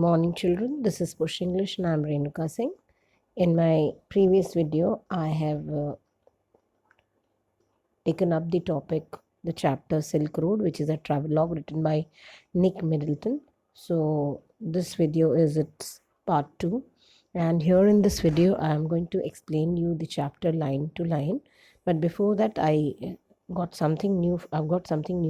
morning, children. This is Push English and I'm Renuka Singh. In my previous video, I have taken up the topic, the chapter Silk Road, which is a travelogue written by Nick Middleton. So this video is its part 2. And here in this video, I am going to explain you the chapter line to line. But before that, I've got something new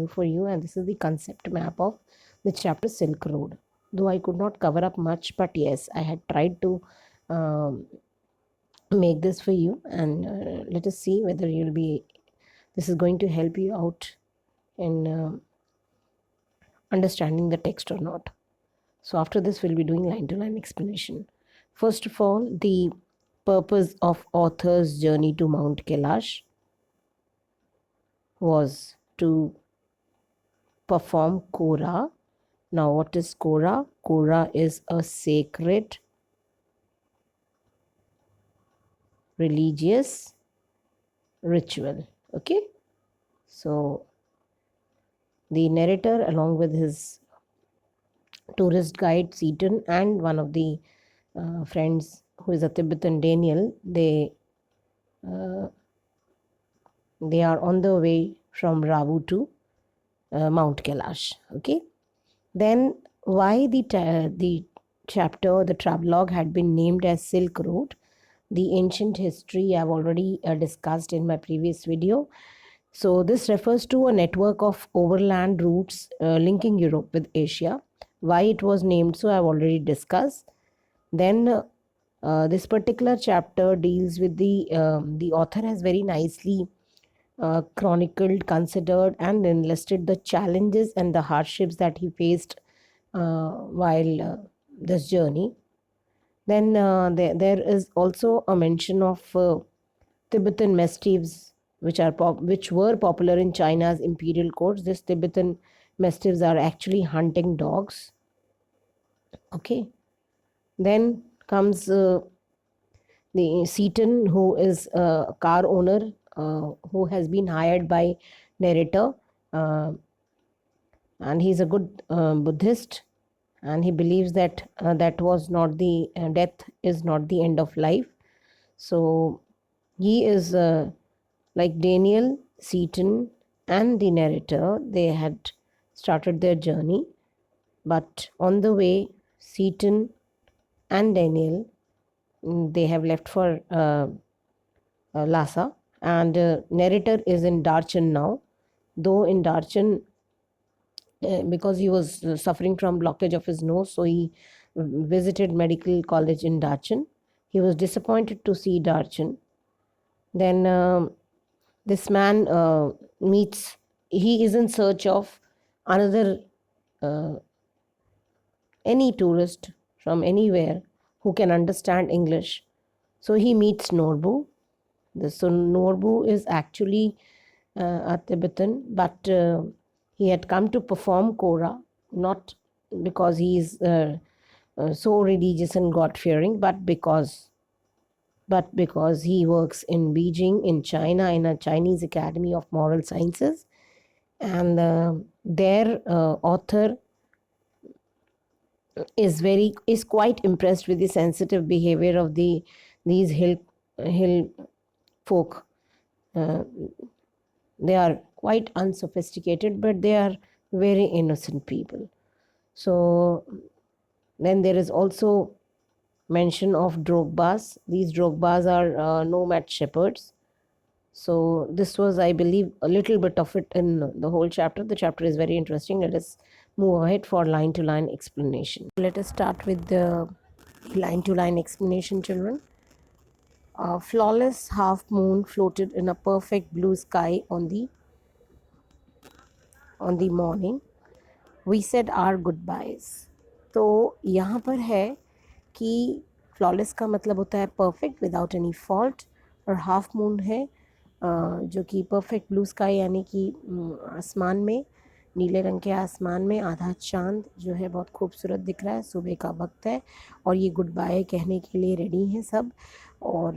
for you, and this is the concept map of the chapter Silk Road. Though I could not cover up much, but yes, I had tried to um, make this for you, and let us see whether this is going to help you out in understanding the text or not. So after this, we'll be doing line to line explanation. First of all, the purpose of author's journey to Mount Kailash was to perform Kora. Now, what is Kora? Kora is a sacred religious ritual. Okay, so the narrator, along with his tourist guide Seaton and one of the friends who is a Tibetan, Daniel, they are on the way from Ravu to Mount Kailash. Okay, then why the chapter, the travelogue had been named as Silk Road? The ancient history I've already discussed in my previous video. So this refers to a network of overland routes linking Europe with Asia. Why it was named so I've already discussed. Then this particular chapter deals with the author has very nicely chronicled, considered, and enlisted the challenges and the hardships that he faced while this journey. Then there is also a mention of Tibetan mastiffs, which were popular in China's imperial courts. These Tibetan mastiffs are actually hunting dogs. Okay. Then comes the Seaton, who is a car owner who has been hired by narrator, and he's a good Buddhist, and he believes that death is not the end of life. So he is like Daniel, Seaton, and the narrator. They had started their journey, but on the way, Seaton and Daniel, they have left for Lhasa, and narrator is in Darchen now. Though in Darchen, because he was suffering from blockage of his nose, so he visited medical college in Darchen. He was disappointed to see Darchen. Then this man he is in search of another any tourist from anywhere who can understand English. So he meets Norbu. So Norbu is actually a Tibetan, but he had come to perform Kora, not because he is so religious and God-fearing, but because he works in Beijing, in China, in a Chinese Academy of Moral Sciences, and their author is quite impressed with the sensitive behavior of these hill folk. They are quite unsophisticated, but they are very innocent people. So then there is also mention of Drogbas. These Drogbas are nomad shepherds. So this was, I believe, a little bit of it in the whole chapter. The chapter is very interesting. Let us move ahead for line to line explanation. Let us start with the line to line explanation, children. A flawless half moon floated in a perfect blue sky on the morning we said our goodbyes. तो यहाँ पर है कि flawless का मतलब होता है perfect without any fault, और half moon है जो कि perfect blue sky यानी कि आसमान में, नीले रंग के आसमान में आधा चांद जो है बहुत खूबसूरत दिख रहा है. सुबह का वक्त है और ये गुड बाय कहने के लिए रेडी हैं सब. और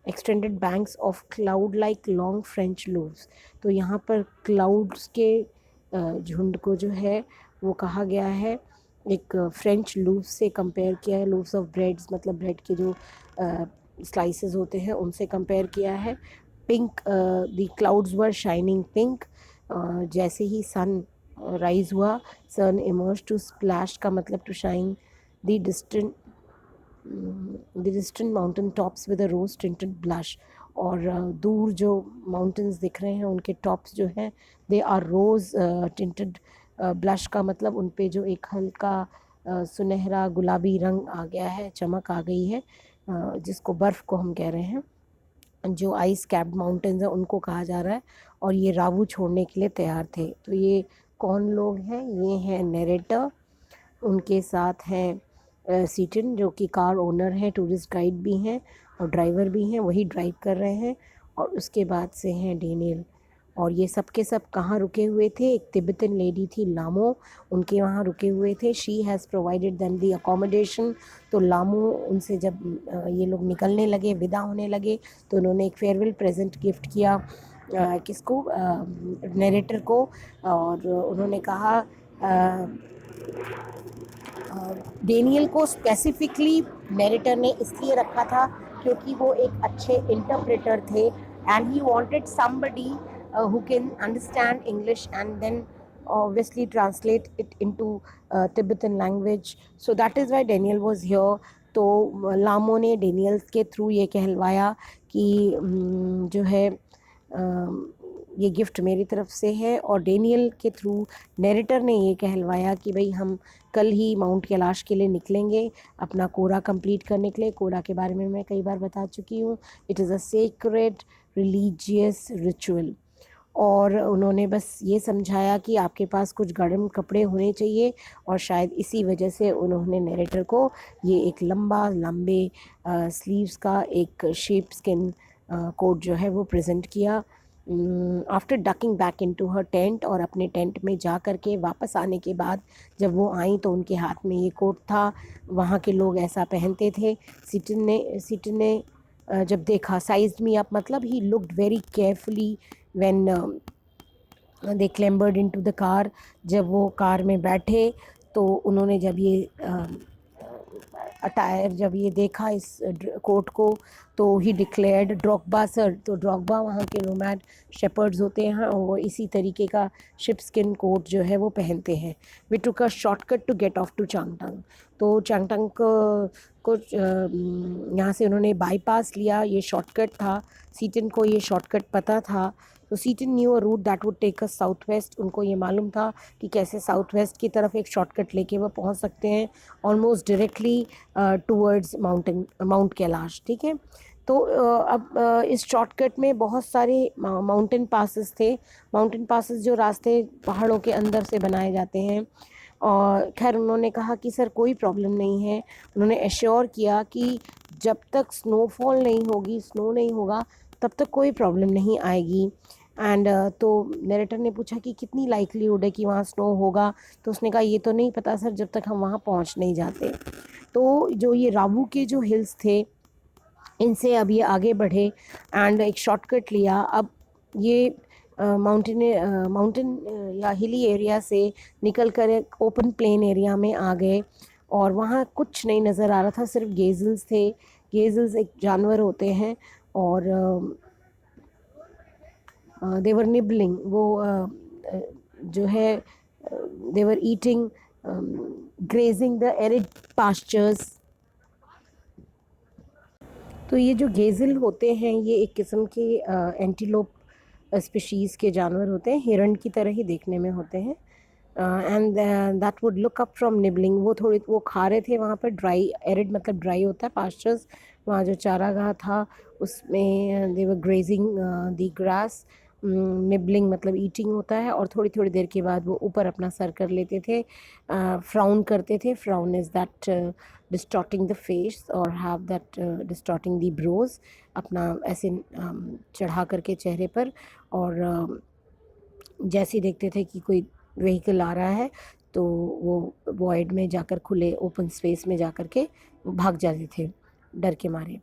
extended banks of cloud like long French loaves. तो यहाँ पर क्लाउड्स के झुंड को जो है वो कहा गया है एक फ्रेंच लूफ से कंपेयर किया है, लूफ्स ऑफ ब्रेड्स मतलब ब्रेड के जो स्लाइसेस होते हैं उनसे कंपेयर किया है। Pink, the clouds were shining pink, जैसे ही सन राइज हुआ, सन इमर्ज टू स्प्लैश का मतलब to shine, the distant mountain tops with a rose tinted blush, और दूर जो माउंटेन्स दिख रहे हैं उनके टॉप्स जो हैं they are rose tinted blush का मतलब उन पे जो एक हल्का सुनहरा गुलाबी रंग आ गया है, चमक आ गई है, जिसको बर्फ़ को हम कह रहे हैं, जो आइस कैप्ड माउंटेन्स हैं उनको कहा जा रहा है। और ये रावू छोड़ने के लिए तैयार थे। तो ये कौन लोग हैं? ये हैं नरेटर, उनके साथ हैं सीटन जो कि कार ओनर हैं, टूरिस्ट गाइड भी हैं और ड्राइवर भी हैं, वही ड्राइव कर रहे हैं। और उसके बाद से हैं डेनियल। और ये सब के सब कहाँ रुके हुए थे? एक तिब्बतन लेडी थी लामो, उनके वहाँ रुके हुए थे। She has provided them the accommodation. तो लामो उनसे जब ये लोग निकलने लगे, विदा होने लगे, तो उन्होंने एक फेयरवेल प्रेजेंट गिफ्ट किया किसको? नरेटर को। और उन्होंने कहा डेनियल को स्पेसिफिकली नरेटर ने इसलिए रखा था क्योंकि वो एक अच्छे इंटरप्रेटर थे, and he wanted somebody who can understand English and then obviously translate it into Tibetan language. So that is why Daniel was here. तो लामो ने डेनियल के थ्रू ये कहलवाया कि जो है ये गिफ्ट मेरी तरफ से है, और डेनियल के थ्रू नरेटर ने ये कहलवाया कि भाई हम कल ही माउंट कैलाश के लिए निकलेंगे अपना कोरा कंप्लीट करने के लिए। कोरा के बारे में मैं कई बार बता चुकी हूँ, it is a sacred religious ritual. और उन्होंने बस ये समझाया कि आपके पास कुछ गर्म कपड़े होने चाहिए, और शायद इसी वजह से उन्होंने नरेटर को ये एक लंबे स्लीव्स का एक शेप स्किन कोट जो है वो प्रेजेंट किया। आफ्टर डकिंग बैक इनटू हर टेंट, और अपने टेंट में जा कर के वापस आने के बाद जब वो आई तो उनके हाथ में ये कोट था। वहाँ के लोग ऐसा पहनते थे। सीटन ने जब देखा, साइज्ड मी अप मतलब he looked very carefully when they clambered into the car. जब वो कार में बैठे तो उन्होंने जब ये अटायर जब ये देखा इस कोट को, तो ही डिक्लेयर्ड ड्रॉगबा सर। तो ड्रॉगबा वहाँ के नोमैड शेपर्ड्स होते हैं और वो इसी तरीके का शिप स्किन कोट जो है वो पहनते हैं। We took a shortcut to get off to Changtang. तो चांगटंग को यहाँ से उन्होंने बाईपास लिया, ये शॉर्टकट था। सीटन को ये शॉर्टकट पता था। तो Seaton knew a route that would take us south west. उनको ये मालूम था कि कैसे साउथ वेस्ट की तरफ एक शॉर्टकट लेके वो पहुँच सकते हैं almost directly towards mount Kailash. ठीक है। तो अब इस शॉर्टकट में बहुत सारे माउंटेन पासेस थे। माउंटेन पासेस जो रास्ते पहाड़ों के अंदर से बनाए जाते हैं। और खैर उन्होंने कहा कि सर कोई प्रॉब्लम नहीं है। उन्होंने एश्योर किया कि जब तक स्नोफॉल नहीं होगी, स्नो नहीं होगा, तब तक कोई प्रॉब्लम नहीं आएगी। एंड तो नरेटर ने पूछा कि कितनी लाइकलीहुड है कि वहाँ स्नो होगा? तो उसने कहा ये तो नहीं पता सर, जब तक हम वहाँ पहुँच नहीं जाते। तो जो ये रावू के जो हिल्स थे, इनसे अब ये आगे बढ़े एंड एक शॉर्टकट लिया। अब ये माउंटेन या हिली एरिया से निकल कर एक ओपन प्लेन एरिया में आ गए, और वहाँ कुछ नहीं नज़र आ रहा था, सिर्फ गेज़ल्स थे। गेज़ल्स एक जानवर होते हैं, और देवर निबलिंग, वो जो है they were eating grazing the arid pastures. तो ये जो गेज़ल होते हैं ये एक किस्म के एंटीलोप स्पीशीज़ के जानवर होते हैं, हिरण की तरह ही देखने में होते हैं। And that would look up from nibbling. वो खा रहे थे वहाँ पर ड्राई, एरिड मतलब ड्राई होता है पास्चर्स, वहाँ जो चारागाह था उसमें दे वर ग्रेजिंग द ग्रास। निबलिंग मतलब ईटिंग होता है, और थोड़ी थोड़ी देर के बाद वो ऊपर अपना सर कर लेते थे, फ्राउन करते थे। Frown is that distorting the face, और have that distorting the brows, अपना ऐसे चढ़ा करके चेहरे पर। और जैसे ही देखते थे कि कोई व्हीकल आ रहा है तो वो वॉइड में जाकर, खुले ओपन स्पेस में जाकर के भाग जाते थे डर के मारे।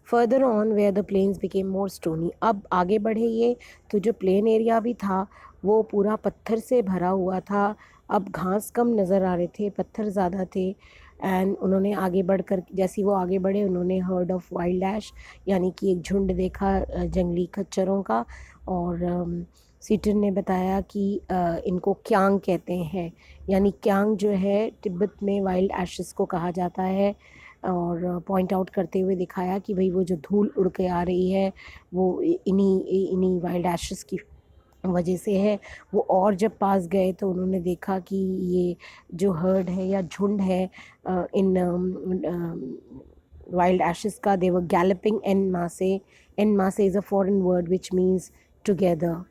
Further on where the plains became more stony. अब आगे बढ़े ये, तो जो प्लेन एरिया भी था वो पूरा पत्थर से भरा हुआ था, अब घास कम नज़र आ रहे थे, पत्थर ज़्यादा थे। एंड उन्होंने आगे बढ़कर, जैसे वो आगे बढ़े, उन्होंने हर्ड ऑफ वाइल्ड ऐश यानी कि एक झुंड देखा जंगली खच्चरों का। और सीटन ने बताया कि इनको क्यांग कहते हैं, यानी क्यांग जो है तिब्बत में वाइल्ड एशेस को कहा जाता है। और पॉइंट आउट करते हुए दिखाया कि भाई वो जो धूल उड़ के आ रही है वो इन्हीं इन्हीं वाइल्ड एशेस की वजह से है। वो और जब पास गए तो उन्होंने देखा कि ये जो हर्ड है या झुंड है इन वाइल्ड एशेस का, दे वर गैलपिंग एन मासे। एन मासे is a foreign word which means together,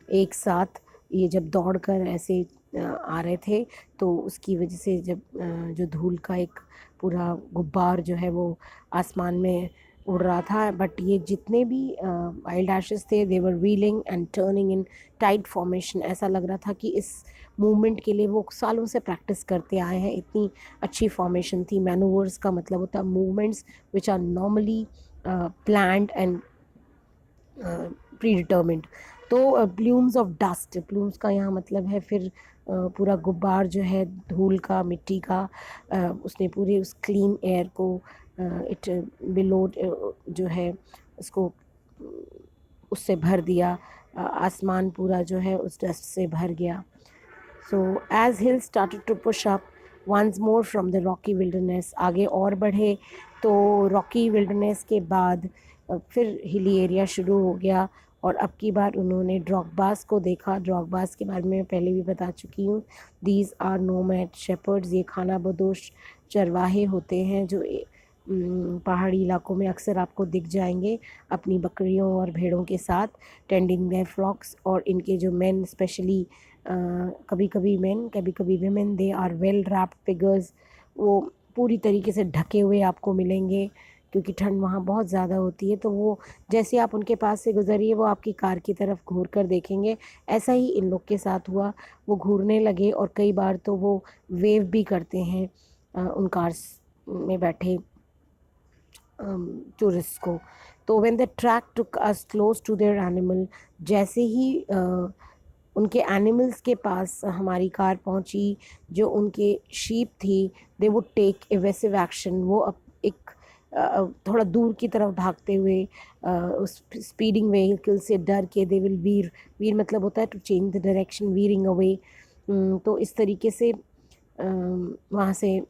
एक साथ। ये जब दौड़ कर ऐसे आ रहे थे तो उसकी वजह से जब जो धूल का एक पूरा गुब्बार जो है वो आसमान में उड़ रहा था। बट ये जितने भी वाइल्ड एशेस थे, they were wheeling and turning in tight formation. ऐसा लग रहा था कि इस मूवमेंट के लिए वो सालों से प्रैक्टिस करते आए हैं, इतनी अच्छी फॉर्मेशन थी। मैनूवर्स का मतलब होता है movements which are normally planned and predetermined. तो प्लूम्स ऑफ डस्ट, प्लूम्स का यहाँ मतलब है फिर पूरा गुब्बार जो है धूल का, मिट्टी का, उसने पूरे उस क्लीन एयर को इट बिलो जो है उसको उससे भर दिया। आसमान पूरा जो है उस डस्ट से भर गया। So as hills started to push up once more from the rocky wilderness, आगे और बढ़े तो रॉकी विल्डरनेस के बाद फिर हिली एरिया शुरू हो गया। और अब की बार उन्होंने ड्रॉगबास को देखा। ड्रॉगबास के बारे में मैं पहले भी बता चुकी हूँ। दीज आर नोमैड शेपर्ड्स, ये खाना बदोश चरवाहे होते हैं जो पहाड़ी इलाकों में अक्सर आपको दिख जाएंगे अपनी बकरियों और भेड़ों के साथ, टेंडिंग देयर फ्लॉक्स। और इनके जो मेन स्पेशली कभी कभी मेन कभी कभी women, they are well wrapped figures, वो पूरी तरीके से ढके हुए आपको मिलेंगे क्योंकि ठंड वहाँ बहुत ज़्यादा होती है। तो वो जैसे आप उनके पास से गुजरिए वो आपकी कार की तरफ घूर कर देखेंगे। ऐसा ही इन लोग के साथ हुआ, वो घूरने लगे और कई बार तो वो वेव भी करते हैं उन कार्स में बैठे टूरिस्ट को। तो when the track took us close to their animal, जैसे ही उनके एनिमल्स के पास हमारी कार पहुंची जो उनके शीप थी, दे वुड टेक एवेसिव एक्शन। वो अब एक थोड़ा दूर की तरफ भागते हुए उस स्पीडिंग व्हीकल से डर के दे विल वीर, वीर मतलब होता है to change the direction, veering away. तो इस तरीके से वहाँ से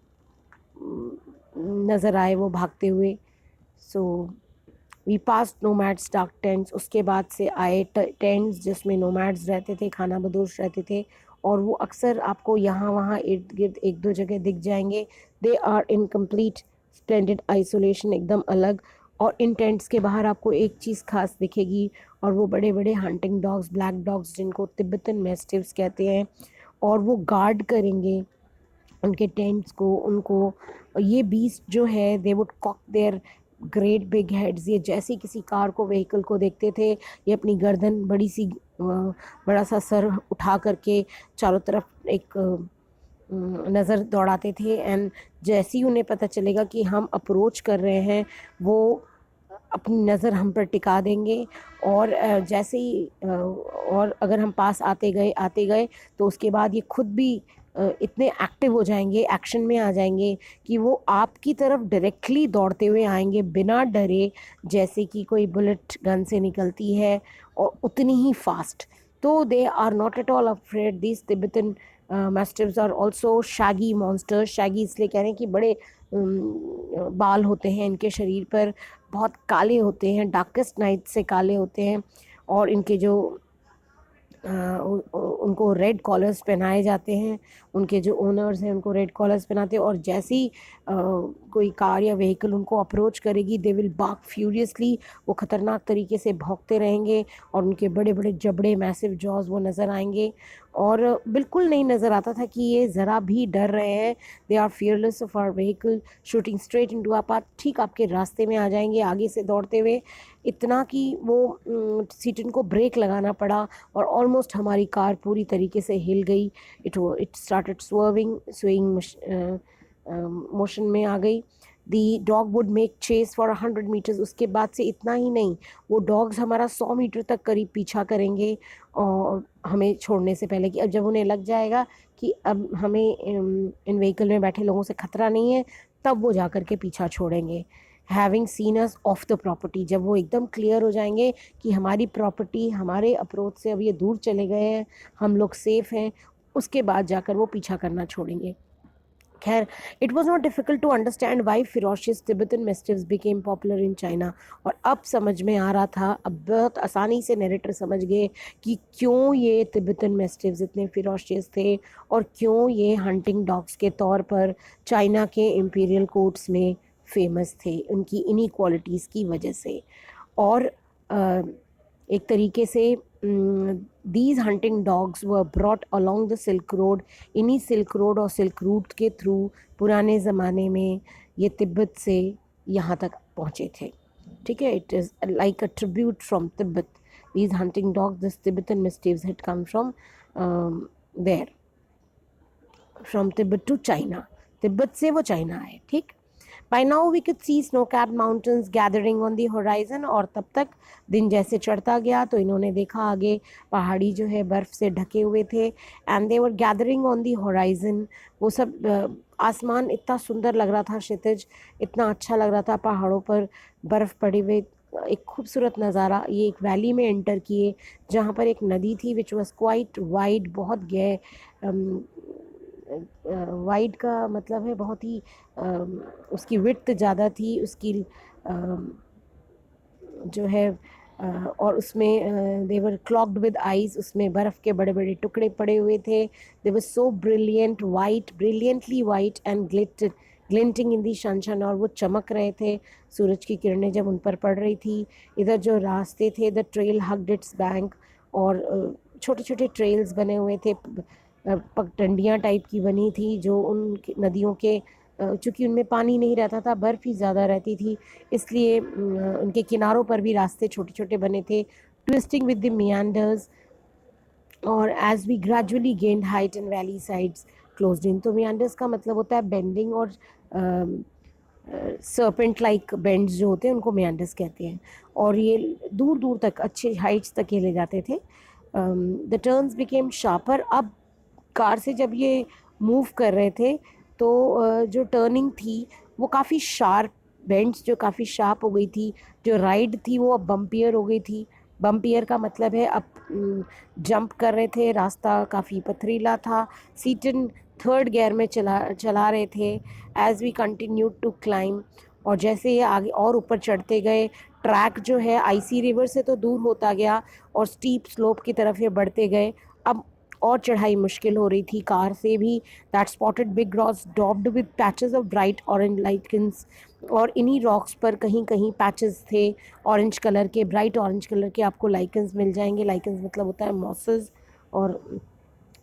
नज़र आए वो भागते हुए। So we pass nomads dark tents, उसके बाद से आए टेंट्स जिसमें नोमैड्स रहते थे, खाना बदोश रहते थे। और वो अक्सर आपको यहाँ वहाँ इर्द गिर्द एक दो जगह दिख जाएंगे। They are in complete splendid isolation, एकदम अलग। और इन टेंट्स के बाहर आपको एक चीज़ खास दिखेगी, और वो बड़े बड़े हंटिंग डॉग्स, ब्लैक डॉग्स जिनको तिब्बतन मैस्टिफ्स कहते हैं, और वो गार्ड करेंगे उनके टेंट्स को। उनको ये बीस्ट जो है they would cock their great big heads, ये जैसे किसी कार को, व्हीकल को देखते थे, ये अपनी गर्दन बड़ी सी बड़ा सा सर उठा करके चारों तरफ एक नज़र दौड़ाते थे। एंड जैसे ही उन्हें पता चलेगा कि हम अप्रोच कर रहे हैं, वो अपनी नज़र हम पर टिका देंगे। और जैसे ही और अगर हम पास आते गए तो उसके बाद ये खुद भी इतने एक्टिव हो जाएंगे, एक्शन में आ जाएंगे कि वो आपकी तरफ डायरेक्टली दौड़ते हुए आएंगे बिना डरे, जैसे कि कोई बुलेट गन से निकलती है, और उतनी ही फास्ट। तो they are not at all afraid. This Tibetan mastiffs are also shaggy monsters. Shaggy इसलिए कह रहे हैं कि बड़े बाल होते हैं इनके शरीर पर, बहुत काले होते हैं, डार्केस्ट नाइट से काले होते हैं। और इनके जो उनको रेड कॉलर्स पहनाए जाते हैं, उनके जो ओनर्स हैं उनको रेड कॉलर्स पहनाते हैं। और जैसे ही कोई कार या व्हीकल उनको अप्रोच करेगी, दे विल बार्क फ्यूरियसली, वो ख़तरनाक तरीके से भौंकते रहेंगे, और उनके बड़े बड़े जबड़े, मैसिव जॉज वो नज़र आएंगे। और बिल्कुल नहीं नज़र आता था कि ये ज़रा भी डर रहे हैं। They are fearless of our vehicle shooting straight into our path, ठीक आपके रास्ते में आ जाएंगे आगे से दौड़ते हुए। इतना कि वो सीटन को ब्रेक लगाना पड़ा, और ऑलमोस्ट हमारी कार पूरी तरीके से हिल गई। इट स्टार्टेड स्विंग मोशन में आ गई। The dog would make chase for 100 metres. उसके बाद से इतना ही नहीं, वो डॉग्स हमारा 100 मीटर तक करीब पीछा करेंगे और हमें छोड़ने से पहले, कि अब जब उन्हें लग जाएगा कि अब हमें इन व्हीकल में बैठे लोगों से खतरा नहीं है, तब वो जा कर के पीछा छोड़ेंगे। Having scene us of the property, जब वो एकदम क्लियर हो जाएंगे कि हमारी प्रॉपर्टी हमारे अप्रोच से अब ये दूर चले गए हैं, हम लोग सेफ हैं, उसके बाद जाकर वो पीछा करना छोड़ेंगे। खैर, it was not difficult to understand why ferocious Tibetan mastiffs became popular in China. और अब समझ में आ रहा था, अब बहुत आसानी से नरेटर समझ गए कि क्यों ये तिब्बतन मेस्टिव्स इतने फिरोशियस थे और क्यों ये हंटिंग डॉग्स के तौर पर चाइना के इम्पीरियल कोर्ट्स में फेमस थे, उनकी इन्हीं क्वालिटीज़ की वजह से। और एक तरीके से these hunting dogs were brought along the silk road. इन्हीं सिल्क रोड और सिल्क रूट के थ्रू पुराने ज़माने में ये तिब्बत से यहाँ तक पहुँचे थे। ठीक है, it is like a tribute from Tibet. These hunting dogs, this Tibetan mastiffs had come from there, from Tibet to China. Tibet से वो चाइना आए। ठीक, By now we could see snow-capped mountains gathering on the horizon। और तब तक दिन जैसे चढ़ता गया तो इन्होंने देखा आगे पहाड़ी जो है बर्फ़ से ढके हुए थे। And they were gathering on the horizon। वो सब आसमान इतना सुंदर लग रहा था, क्षितिज इतना अच्छा लग रहा था, पहाड़ों पर बर्फ़ पड़े हुए, एक खूबसूरत नज़ारा। ये एक वैली में एंटर किए जहाँ पर एक नदी थी विच वॉज क्वाइट वाइड, बहुत गहरे। वाइड का मतलब है बहुत ही उसकी विड्थ ज़्यादा थी, उसकी जो है और उसमें देवर क्लॉक्ड विद आइस, उसमें बर्फ़ के बड़े बड़े टुकड़े पड़े हुए थे। They were so brilliant white, brilliantly white and glinting in the sunshine. और वो चमक रहे थे सूरज की किरणें जब उन पर पड़ रही थी। इधर जो रास्ते थे, the trail hugged it's bank, और छोटे छोटे ट्रेल्स बने हुए थे, पगडंडियाँ टाइप की बनी थी जो उन नदियों के, चूँकि उनमें पानी नहीं रहता था, बर्फ़ ही ज़्यादा रहती थी, इसलिए उनके किनारों पर भी रास्ते छोटे छोटे बने थे, ट्विस्टिंग विद द मियांडर्स। और as we gradually gained height and valley sides closed in. तो मियांडर्स का मतलब होता है बेंडिंग, और सर्पेंट लाइक बेंड्स जो होते हैं उनको मियांडर्स कहते हैं। और ये दूर दूर तक अच्छे हाइट्स तक ये ले जाते थे। The turns became sharper. अब कार से जब ये मूव कर रहे थे तो जो टर्निंग थी वो काफ़ी शार्प, बेंड्स जो काफ़ी शार्प हो गई थी। जो राइड थी वो अब बम्पियर हो गई थी। बम्पियर का मतलब है अब जंप कर रहे थे, रास्ता काफ़ी पथरीला था। सीटन थर्ड गियर में चला रहे थे as we continued to climb. और जैसे ये आगे और ऊपर चढ़ते गए, ट्रैक जो है आईसी रिवर से तो दूर होता गया और स्टीप स्लोप की तरफ ये बढ़ते गए। अब और चढ़ाई मुश्किल हो रही थी कार से भी। That spotted big rocks daubed with patches of bright orange lichens. और इन्हीं रॉक्स पर कहीं कहीं पैचेस थे ऑरेंज कलर के, ब्राइट ऑरेंज कलर के आपको लाइकन्स मिल जाएंगे। लाइकन्स मतलब होता है मॉसेस, और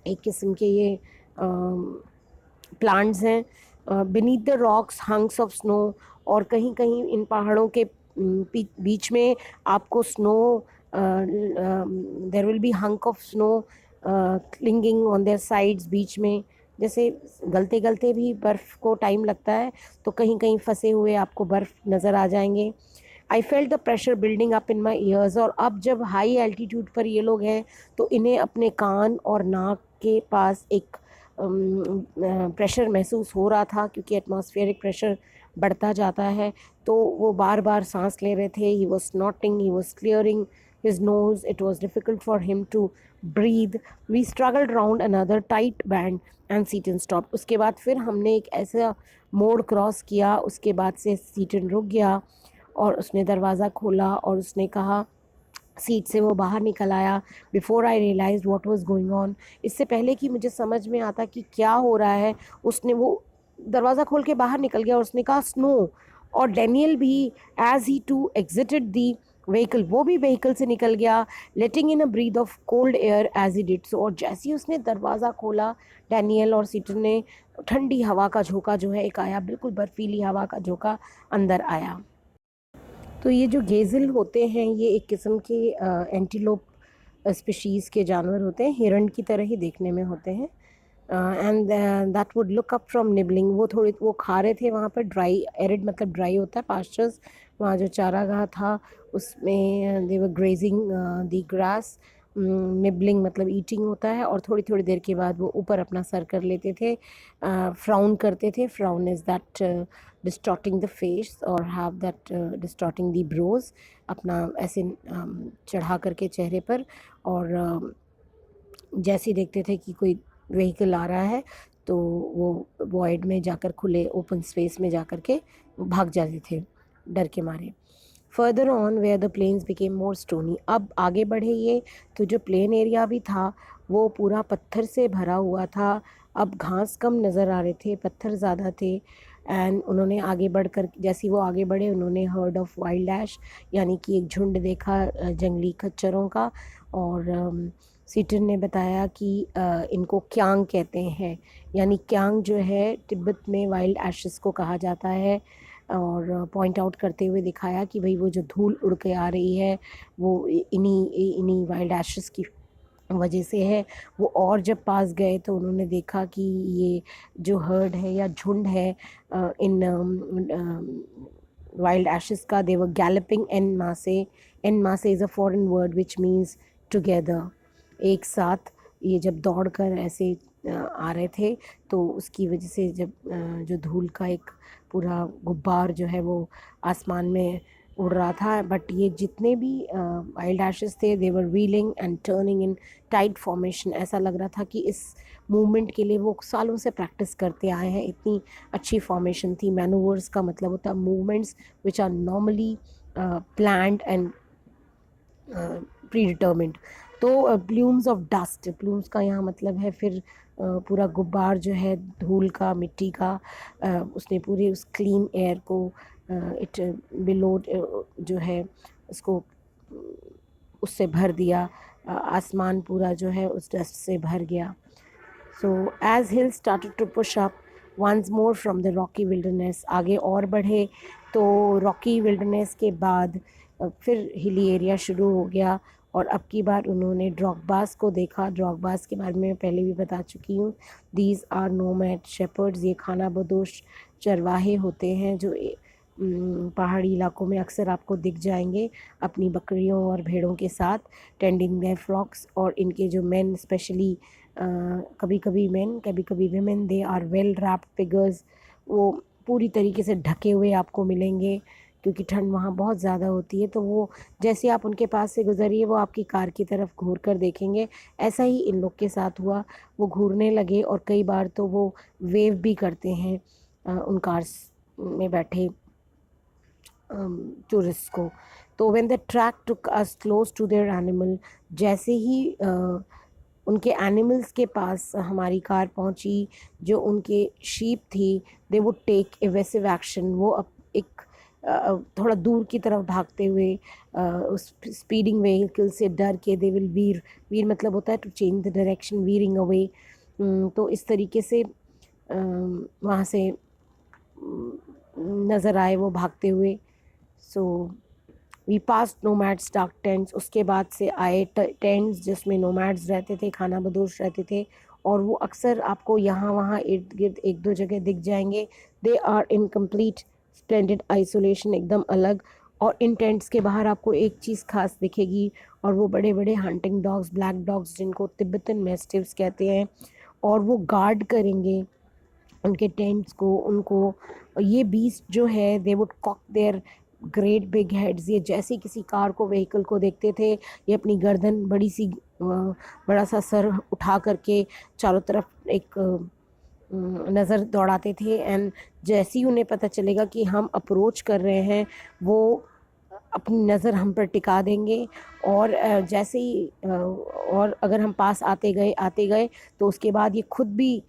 एक किस्म के ये प्लांट्स हैं। Beneath the rocks hunks of snow. और कहीं कहीं इन पहाड़ों के बीच में आपको snow, there will be hunk of snow clinging on their sides, बीच में जैसे गलते गलते भी बर्फ़ को टाइम लगता है, तो कहीं कहीं फंसे हुए आपको बर्फ़ नज़र आ जाएंगे। I felt the pressure building up in my years. और अब जब हाई एल्टीट्यूड पर ये लोग हैं तो इन्हें अपने कान और नाक के पास एक प्रेशर महसूस हो रहा था, क्योंकि एटमॉस्फेरिक प्रेशर बढ़ता जाता है। तो वो बार बार सांस ले रहे थे। He was snorting, he was clearing his nose, it was difficult for him to breathe। we struggled round another tight band and Seaton stopped। उसके बाद फिर हमने एक ऐसा मोड़ क्रॉस किया, उसके बाद से सीटन रुक गया और उसने दरवाज़ा खोला और उसने कहा, सीट से वो बाहर निकल आया। Before I realize what was going on, इससे पहले कि मुझे समझ में आता कि क्या हो रहा है, उसने वो दरवाज़ा खोल के बाहर निकल गया और उसने कहा स्नो। और डैनियल भी as he too exited the vehicle, वो भी व्हीकल से निकल गया, letting in a breath of cold air as he did so. और जैसे ही उसने दरवाज़ा खोला, डैनियल और सीटन ने, ठंडी हवा का झोंका जो है एक आया, बिल्कुल बर्फीली हवा का झोंका अंदर आया। तो ये जो गेज़ल होते हैं ये एक किस्म के एंटीलोप स्पीशीज़ के जानवर होते हैं, हिरण की तरह ही देखने में होते हैं। And that would look up from nibbling. वो खा रहे थे वहाँ पर, ड्राई एरिड मतलब ड्राई होता है पास्चर्स, वहाँ जो चारागाह था उसमें दे वर ग्रेजिंग द ग्रास। निबलिंग मतलब ईटिंग होता है, और थोड़ी थोड़ी देर के बाद वो ऊपर अपना सर कर लेते थे, फ्राउन करते थे. Frown is that distorting the face और have that distorting the brows, अपना ऐसे चढ़ा करके चेहरे पर, और जैसे ही देखते थे कि कोई व्हीकल आ रहा है तो वो वॉइड में जाकर, खुले ओपन स्पेस में जाकर के भाग जाते थे डर के मारे. Further on where the plains became more stony, अब आगे बढ़े ये तो जो प्लेन एरिया भी था वो पूरा पत्थर से भरा हुआ था. अब घास कम नज़र आ रहे थे, पत्थर ज़्यादा थे. एंड उन्होंने आगे बढ़कर, जैसे ही वो आगे बढ़े, उन्होंने हर्ड ऑफ वाइल्ड ऐश, यानी कि एक झुंड देखा जंगली खच्चरों का. और सीटन ने बताया कि इनको क्यांग कहते हैं, यानी क्यांग जो है तिब्बत में वाइल्ड एशेस को कहा जाता है. और पॉइंट आउट करते हुए दिखाया कि भाई वो जो धूल उड़ के आ रही है वो इन्हीं इन्हीं वाइल्ड एशेस की वजह से है. वो और जब पास गए तो उन्होंने देखा कि ये जो हर्ड है या झुंड है इन वाइल्ड एशेस का, दे वर गैलपिंग एन मासे. एन मासे is a foreign word which means together, एक साथ. ये जब दौड़ कर ऐसे आ रहे थे तो उसकी वजह से जब जो धूल का एक पूरा गुब्बार जो है वो आसमान में उड़ रहा था. बट ये जितने भी वाइल्ड एशेस थे, they were wheeling and turning in tight formation. ऐसा लग रहा था कि इस मूवमेंट के लिए वो सालों से प्रैक्टिस करते आए हैं, इतनी अच्छी फॉर्मेशन थी. मैनूवर्स का मतलब होता है movements which are normally planned and predetermined. तो प्लूम्स ऑफ डस्ट, प्लूम्स का यहाँ मतलब है फिर पूरा गुब्बार जो है धूल का, मिट्टी का, उसने पूरे उस क्लीन एयर को इट बिलो जो है उसको उससे भर दिया. आसमान पूरा जो है उस डस्ट से भर गया. So as hills started to push up once more from the rocky wilderness, आगे और बढ़े तो रॉकी विल्डरनेस के बाद फिर हिली एरिया शुरू हो गया. और अब की बार उन्होंने ड्रॉगबास को देखा. ड्रॉगबास के बारे में मैं पहले भी बता चुकी हूँ. दीज आर नोमैड शेपर्ड्स, ये खाना बदोश चरवाहे होते हैं जो पहाड़ी इलाकों में अक्सर आपको दिख जाएंगे अपनी बकरियों और भेड़ों के साथ, टेंडिंग देयर फ्लॉक्स. और इनके जो मेन स्पेशली, कभी कभी मेन कभी कभी women, they are well wrapped figures, वो पूरी तरीके से ढके हुए आपको मिलेंगे क्योंकि ठंड वहाँ बहुत ज़्यादा होती है. तो वो जैसे आप उनके पास से गुजरिए वो आपकी कार की तरफ घूर कर देखेंगे. ऐसा ही इन लोग के साथ हुआ, वो घूरने लगे और कई बार तो वो वेव भी करते हैं उन कार्स में बैठे टूरिस्ट को. तो when the track took us close to their animal, जैसे ही उनके एनिमल्स के पास हमारी कार पहुंची, जो उनके शीप थी, दे वुड टेक एवेसिव एक्शन. वो अब एक थोड़ा दूर की तरफ भागते हुए उस स्पीडिंग व्हीकल से डर के, दे विल वीर. वीर मतलब होता है to change the direction, veering away. तो इस तरीके से वहाँ से नज़र आए वो भागते हुए. So we pass nomads dark tents, उसके बाद से आए टेंट्स जिसमें नोमैड्स रहते थे, खाना बदोश रहते थे. और वो अक्सर आपको यहाँ वहाँ इर्द गिर्द एक दो जगह दिख जाएंगे. They are in complete splendid isolation, एकदम अलग. और इन टेंट्स के बाहर आपको एक चीज़ खास दिखेगी, और वो बड़े बड़े हंटिंग डॉग्स, ब्लैक डॉग्स जिनको तिब्बतन मैस्टिफ्स कहते हैं, और वो गार्ड करेंगे उनके टेंट्स को. उनको ये बीस्ट जो है, they would cock their great big heads. ये जैसे किसी कार को, व्हीकल को देखते थे, ये अपनी गर्दन बड़ी सी बड़ा सा सर उठा करके चारों तरफ एक नज़र दौड़ाते थे. एंड जैसे ही उन्हें पता चलेगा कि हम अप्रोच कर रहे हैं, वो अपनी नज़र हम पर टिका देंगे. और जैसे ही और अगर हम पास आते गए तो उसके बाद ये खुद भी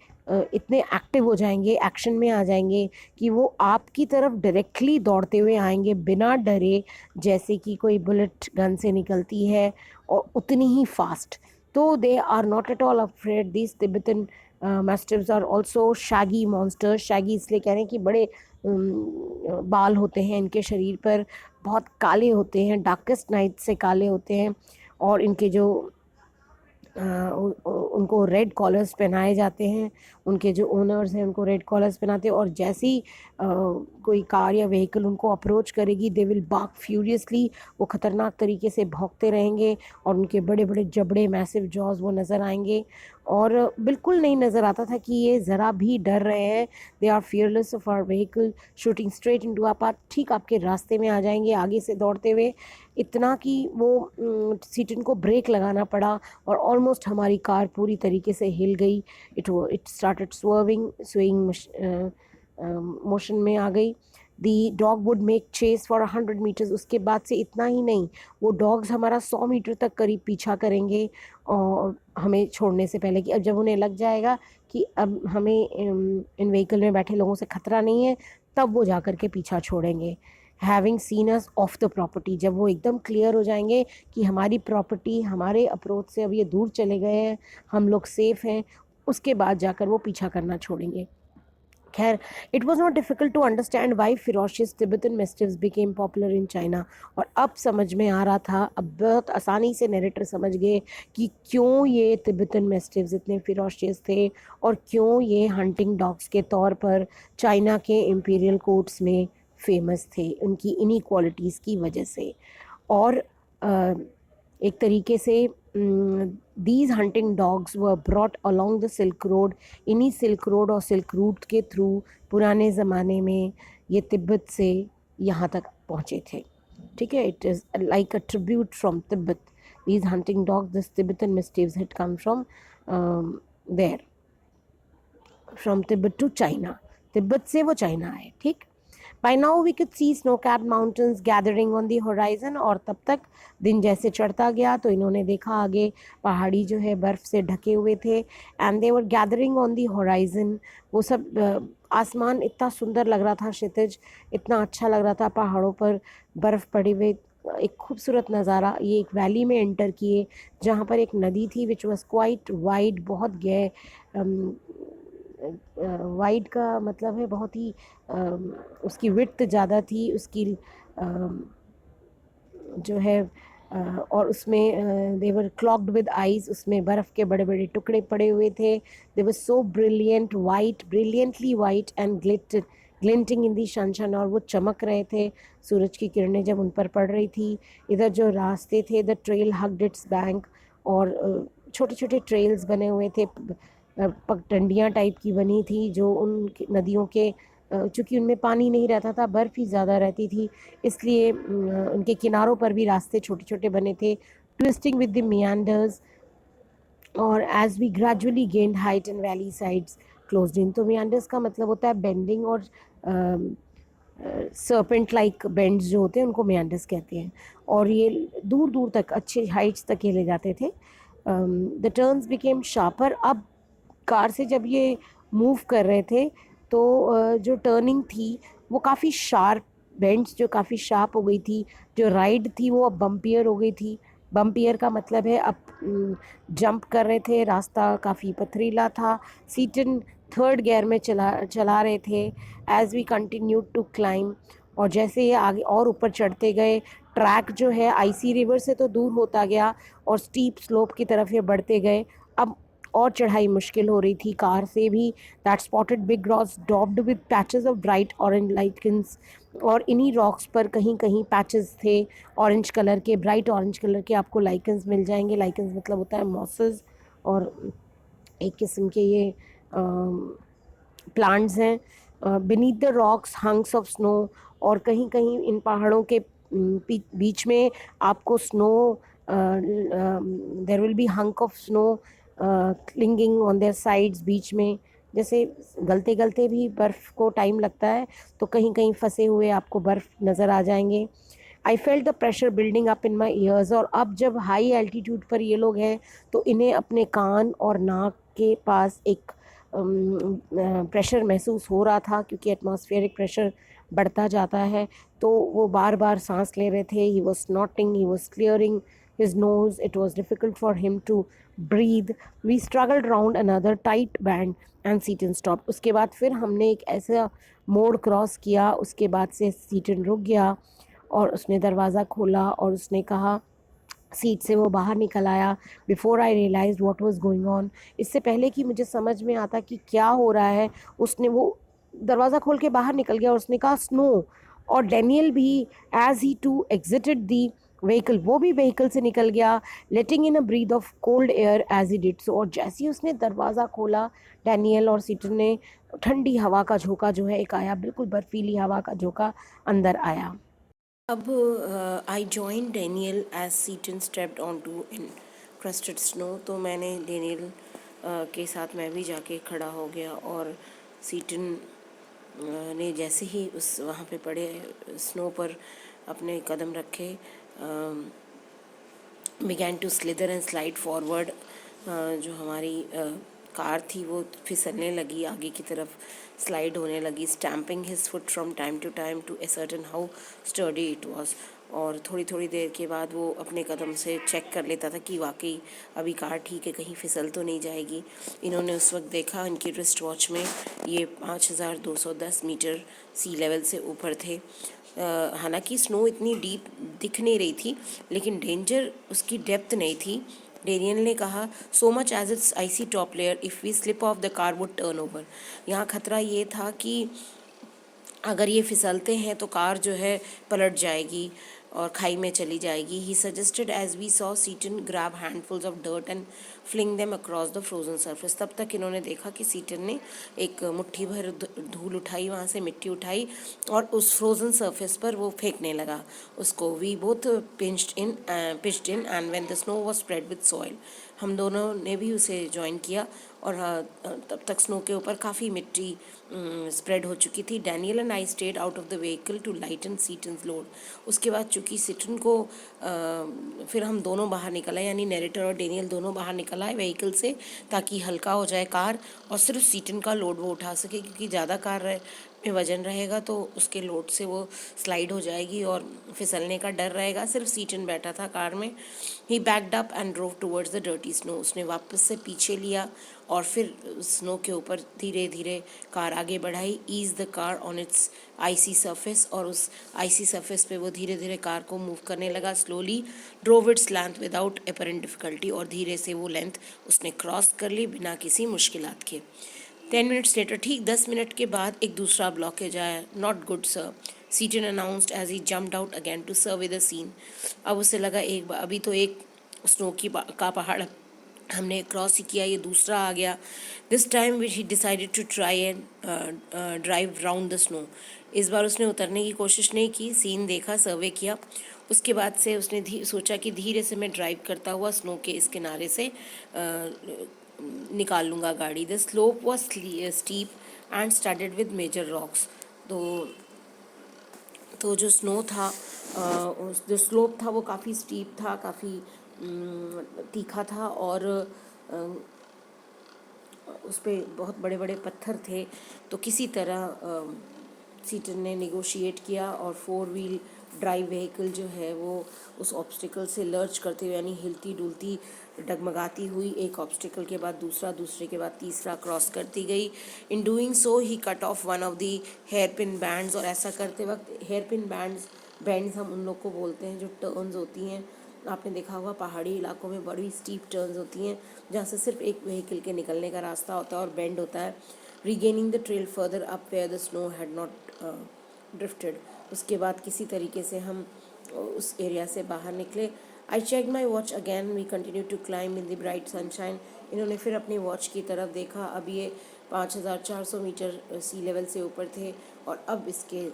इतने एक्टिव हो जाएंगे, एक्शन में आ जाएंगे कि वो आपकी तरफ डायरेक्टली दौड़ते हुए आएंगे बिना डरे, जैसे कि कोई बुलेट गन से निकलती है, और उतनी ही फास्ट. तो they are not at all afraid. These Tibetan mastiffs are also shaggy monsters. Shaggy इसलिए कह रहे हैं कि बड़े बाल होते हैं इनके शरीर पर, बहुत काले होते हैं, डार्केस्ट नाइट से काले होते हैं. और इनके जो उनको रेड कॉलर्स पहनाए जाते हैं, उनके जो ओनर्स हैं उनको रेड कॉलर्स पहनाते हैं, और जैसे ही कोई कार या व्हीकल उनको अप्रोच करेगी दे विल बार्क फ्यूरियसली, वो ख़तरनाक तरीके से भौंकते रहेंगे और उनके बड़े बड़े जबड़े मैसिव जॉज वो नज़र आएंगे। और बिल्कुल नहीं नज़र आता था कि ये ज़रा भी डर रहे हैं। They are fearless of our vehicle shooting straight into our path, ठीक आपके रास्ते में आ जाएंगे आगे से दौड़ते हुए, इतना कि वो सीटन को ब्रेक लगाना पड़ा और ऑलमोस्ट हमारी कार पूरी तरीके से हिल गई। इट स्टार्टेड स्विंग मोशन में आ गई। The dog would make chase for 100 metres. उसके बाद से इतना ही नहीं, वो डॉग्स हमारा 100 मीटर तक करीब पीछा करेंगे और हमें छोड़ने से पहले, कि अब जब उन्हें लग जाएगा कि अब हमें इन व्हीकल में बैठे लोगों से ख़तरा नहीं है, तब वो जा कर के पीछा छोड़ेंगे। Having scene us of the property, जब वो एकदम क्लियर हो जाएंगे कि हमारी प्रॉपर्टी हमारे अप्रोच से अब ये दूर चले गए हैं, हम लोग सेफ़ हैं, उसके बाद जाकर वो पीछा करना छोड़ेंगे। खैर, it was not difficult to understand why ferocious Tibetan mastiffs became popular in China. और अब समझ में आ रहा था, अब बहुत आसानी से नरेटर समझ गए कि क्यों ये तिब्बतन मेस्टिव्स इतने फिरोशियस थे और क्यों ये हंटिंग डॉग्स के तौर पर चाइना के इम्पीरियल कोर्ट्स में फेमस थे, उनकी इन्हीं क्वालिटीज़ की वजह से। और एक तरीके से these hunting dogs were brought along the silk road. इन्हीं सिल्क रोड और सिल्क रूट के थ्रू पुराने ज़माने में ये तिब्बत से यहाँ तक पहुँचे थे। ठीक है, it is like a tribute from Tibet. These hunting dogs, this Tibetan mastiffs had come from there, from Tibet to China. Tibet से वो चाइना आए। ठीक, by now we could see snow capped mountains gathering on the horizon. और तब तक दिन जैसे चढ़ता गया तो इन्होंने देखा आगे पहाड़ी जो है बर्फ़ से ढके हुए थे, and they were gathering on the horizon. वो सब आसमान इतना सुंदर लग रहा था, क्षितिज इतना अच्छा लग रहा था, पहाड़ों पर बर्फ़ पड़े हुए, एक खूबसूरत नज़ारा। ये एक वैली में एंटर किए जहाँ पर एक नदी थी विच वॉज क्वाइट वाइड, बहुत गहरे, वाइड का मतलब है बहुत ही उसकी विड्थ ज़्यादा थी, उसकी जो है और उसमें देवर क्लॉक्ड विद आइज, उसमें बर्फ़ के बड़े बड़े टुकड़े पड़े हुए थे। They were so brilliant white, brilliantly white and glinting in the sunshine, और वो चमक रहे थे सूरज की किरणें जब उन पर पड़ रही थी। इधर जो रास्ते थे, the trail hugged it's bank, और छोटे छोटे ट्रेल्स बने हुए थे, पगडंडियाँ टाइप की बनी थी जो उन नदियों के, चूँकि उनमें पानी नहीं रहता था, बर्फ़ ही ज़्यादा रहती थी, इसलिए उनके किनारों पर भी रास्ते छोटे छोटे बने थे, ट्विस्टिंग विद द मियांडर्स। और as we gradually gained height and valley sides closed in, तो मियांडर्स का मतलब होता है बेंडिंग, और सर्पेंट लाइक बेंड्स जो होते हैं उनको मियांडर्स कहते हैं। और ये दूर दूर तक अच्छे हाइट्स तक ये ले जाते थे। The turns became sharper. अब कार से जब ये मूव कर रहे थे तो जो टर्निंग थी वो काफ़ी शार्प, बेंड्स जो काफ़ी शार्प हो गई थी, जो राइड थी वो अब बम्पियर हो गई थी। बम्पियर का मतलब है अब जंप कर रहे थे, रास्ता काफ़ी पथरीला था। सीटन थर्ड गियर में चला रहे थे as we continue to climb. और जैसे ये आगे और ऊपर चढ़ते गए, ट्रैक जो है आईसी रिवर से तो दूर होता गया और स्टीप स्लोप की तरफ ये बढ़ते गए। अब और चढ़ाई मुश्किल हो रही थी कार से भी। That spotted big rocks daubed with patches of bright orange lichens, और इन्हीं रॉक्स पर कहीं कहीं पैचेस थे ऑरेंज कलर के, ब्राइट ऑरेंज कलर के आपको लाइकन्स मिल जाएंगे। लाइकन्स मतलब होता है मॉसेस, और एक किस्म के ये प्लांट्स हैं। Beneath the rocks hunks of snow, और कहीं कहीं इन पहाड़ों के बीच में आपको snow, there will be hunk of snow clinging on their sides, बीच में जैसे गलते गलते भी बर्फ़ को टाइम लगता है तो कहीं कहीं फंसे हुए आपको बर्फ़ नज़र आ जाएंगे। I felt the pressure building up in my years. और अब जब हाई एल्टीट्यूड पर ये लोग हैं तो इन्हें अपने कान और नाक के पास एक प्रेशर महसूस हो रहा था, क्योंकि एटमॉस्फेरिक प्रेशर बढ़ता जाता है। तो वो बार बार सांस ले रहे थे। He was snorting, he was clearing his nose. It was difficult for him to breathe. We struggled round another tight bend and Seaton stopped. उसके बाद फिर हमने एक ऐसा मोड़ क्रॉस किया, उसके बाद से सीटन रुक गया और उसने दरवाज़ा खोला और उसने कहा सीट से वो बाहर निकल आया। Before I realize what was going on, इससे पहले कि मुझे समझ में आता कि क्या हो रहा है, उसने वो दरवाज़ा खोल के बाहर निकल गया और उसने कहा स्नो। और डैनियल भी as he too exited the vehicle, वो भी व्हीकल से निकल गया, letting in a breath of cold air as he did so. और जैसे ही उसने दरवाज़ा खोला, डैनियल और सीटन ने ठंडी हवा का झोंका जो है एक आया, बिल्कुल बर्फीली हवा का झोंका अंदर आया। अब I join Daniel as Seaton stepped on to encrusted snow. तो मैंने डेनियल के साथ मैं भी जाके खड़ा हो गया और सीटन ने जैसे ही उस वहाँ पे पड़े स्नो पर अपने कदम रखे, began to slither and slide forward. जो हमारी कार थी वो फिसलने लगी, आगे की तरफ स्लाइड होने लगी, stamping his foot from time to time to ascertain how sturdy it was. और थोड़ी थोड़ी देर के बाद वो अपने कदम से चेक कर लेता था कि वाकई अभी कार ठीक है, कहीं फिसल तो नहीं जाएगी। इन्होंने उस वक्त देखा, इनकी रिस्ट वॉच में ये 5210 मीटर सी लेवल से ऊपर थे। हालांकि स्नो इतनी डीप दिख नहीं रही थी, लेकिन डेंजर उसकी डेप्थ नहीं थी। डेनियल ने कहा, so much as it's icy top layer, if we slip off the car would turn over. यहाँ खतरा ये था कि अगर ये फिसलते हैं तो कार जो है पलट जाएगी और खाई में चली जाएगी। He suggested as we saw Seaton grab handfuls of dirt and fling them across the frozen surface. तब तक इन्होंने देखा कि सीटन ने एक मुट्ठी भर धूल उठाई, वहाँ से मिट्टी उठाई और उस फ्रोजन सरफेस पर वो फेंकने लगा उसको। We both pitched in and when the snow was spread with soil. हम दोनों ने भी उसे ज्वाइन किया और तब तक स्नो के ऊपर काफ़ी मिट्टी स्प्रेड हो चुकी थी। Daniel and I stayed out of the vehicle to lighten Seaton's load. उसके बाद चूँकि सीटन को फिर हम दोनों बाहर निकल आए, यानी नैरेटर और डैनियल दोनों बाहर निकल आए व्हीकल से, ताकि हल्का हो जाए कार और सिर्फ सीटन का लोड वो उठा सके, क्योंकि ज़्यादा कार में वजन रहेगा तो उसके लोड से वो स्लाइड हो जाएगी और फिसलने का डर रहेगा। सिर्फ सीटन बैठा था कार में। He backed up and drove towards the dirty snow. उसने वापस से पीछे लिया और फिर स्नो के ऊपर धीरे धीरे कार आगे बढ़ाई। Ease the car on its icy surface, और उस आईसी सरफेस पे वो धीरे धीरे कार को मूव करने लगा। Slowly drove its length without apparent difficulty, और धीरे से वो लेंथ उसने क्रॉस कर ली बिना किसी मुश्किलात के। 10 मिनट्स लेटर, ठीक 10 मिनट के बाद एक दूसरा ब्लॉकेज आया। Not good sir, Seaton announced as he jumped out again to survey the scene. अब उसे लगा अभी तो एक स्नो का पहाड़ हमने क्रॉस ही किया, ये दूसरा आ गया। This time which he decided to try and drive round the snow. इस बार उसने उतरने की कोशिश नहीं की, सीन देखा, सर्वे किया। उसके बाद से उसने सोचा कि धीरे से मैं ड्राइव करता हुआ स्नो के इस किनारे से निकाल लूँगा गाड़ी। The slope was steep and started with major rocks. तो जो स्नो था, जो स्लोप था वो काफ़ी स्टीप था, काफ़ी तीखा था, और उस पर बहुत बड़े बड़े पत्थर थे। तो किसी तरह सीटन ने नेगोशिएट किया और 4 व्हील ड्राइव व्हीकल जो है वो उस ऑब्स्टिकल से लर्च करते हुए, यानी हिलती डुलती डगमगाती हुई, एक ऑब्स्टिकल के बाद दूसरा, दूसरे के बाद तीसरा क्रॉस करती गई। In doing so he cut off one of the hairpin bends. और ऐसा करते वक्त हेयर पिन बैंड्स हम उन लोग को बोलते हैं जो टर्न्स होती हैं। आपने देखा होगा पहाड़ी इलाकों में बड़ी स्टीप टर्न्स होती हैं जहाँ से सिर्फ एक व्हीकल के निकलने का रास्ता होता है और बेंड होता है। Regaining the trail further up where the snow had not drifted. उसके बाद किसी तरीके से हम उस एरिया से बाहर निकले। I check my watch again, we continue to climb in the bright sunshine. इन्होंने फिर अपनी वॉच की तरफ देखा। अब ये 5400 मीटर सी लेवल से ऊपर थे और अब इसके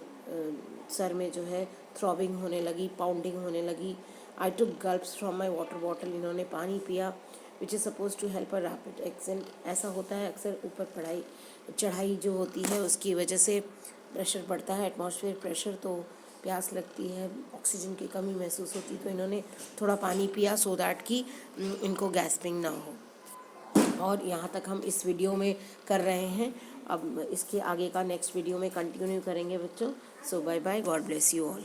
सर में जो है थ्रॉबिंग होने लगी, पाउंडिंग होने लगी। I took gulps from my water bottle. इन्होंने पानी पिया, which is suppose to help a rapid ascent. ऐसा होता है अक्सर, ऊपर चढ़ाई जो होती है उसकी वजह से प्रेशर बढ़ता है, एटमॉस्फेयर प्रेशर, तो प्यास लगती है, ऑक्सीजन की कमी महसूस होती। तो इन्होंने थोड़ा पानी पिया सो दैट कि इनको गैस्पिंग ना हो। और यहाँ तक हम इस वीडियो में कर रहे हैं। अब इसके आगे का नेक्स्ट वीडियो में कंटिन्यू करेंगे बच्चों। So bye bye, God bless you all.